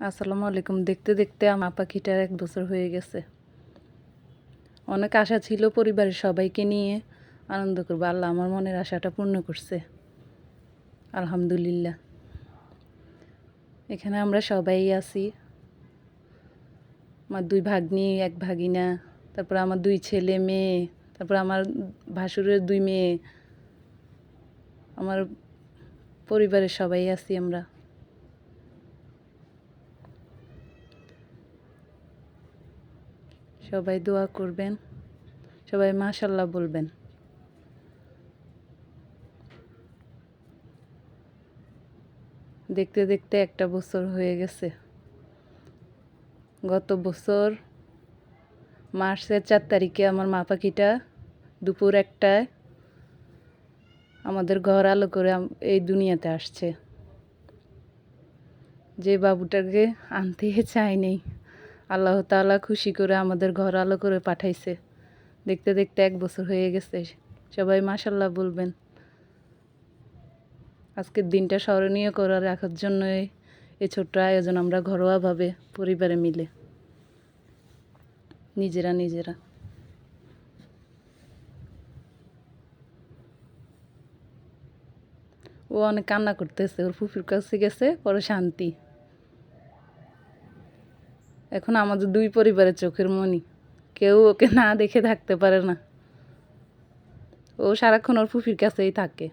আসসালামু আলাইকুম। দেখতে দেখতে আমার পাখিটার 1 বছর হয়ে গেছে। অনেক আশা ছিল পরিবারের সবাইকে নিয়ে আনন্দ করব। আল্লাহ আমার মনের আশাটা পূর্ণ করছে, আলহামদুলিল্লাহ। এখানে আমরা সবাই আছি, আমার 2 ভাগ্নি 1 ভাগিনা, তারপর আমার 2 ছেলে মেয়ে, তারপর আমার ভাসুরের 2 মেয়ে, আমার পরিবারের সবাই আছি আমরা। সবাই দোয়া করবেন, সবাই মাশাআল্লাহ বলবেন। দেখতে দেখতে 1টা বছর হয়ে গেছে। গত বছর মার্চের 4 তারিখে আমার মা পাখিটা দুপুর 1টায় আমাদের ঘর আলো করে এই দুনিয়াতে আসছে। যে বাবুটাকে আনতে চাইনি, আল্লাহ তাআলা খুশি করে আমাদের ঘর আলো করে পাঠাইছে। দেখতে দেখতে 1 বছর হয়ে গেছে। সবাই মাশাআল্লাহ বলবেন। আজকের দিনটা স্মরণীয় করে রাখার জন্য এই ছোট্ট আয়োজন আমরা ঘরোয়াভাবে পরিবারে মিলে নিজেরা। ও অনেক কান্না করতেছে, ওর ফুফুর কাছে গেছে, পরে শান্তি। এখন আমাদের 2 পরিবারের চোখের মণি, কেউ ওকে না দেখে থাকতে পারে না। ও সারাক্ষণ ওর ফুফির কাছেই থাকে।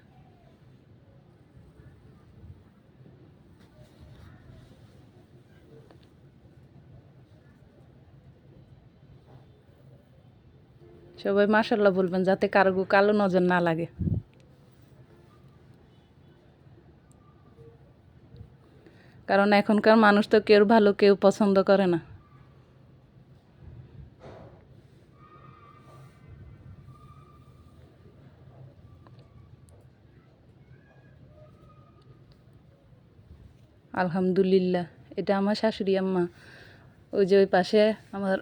সবাই মাশাআল্লাহ বলবেন যাতে কারো কালো নজর না লাগে। কারণ এখনকার মানুষ তো কেউ ভালো কেউ পছন্দ করে না। আলহামদুলিল্লাহ। এটা আমার শাশুড়ি আম্মা, ওই যে ওই পাশে আমার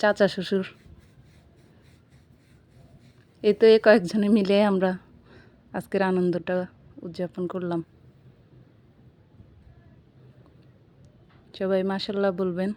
চাচা শ্বশুর। এই তো এই কয়েকজনে মিলে আমরা আজকের আনন্দটা উদযাপন করলাম। সবাই মাশাআল্লাহ বলবেন।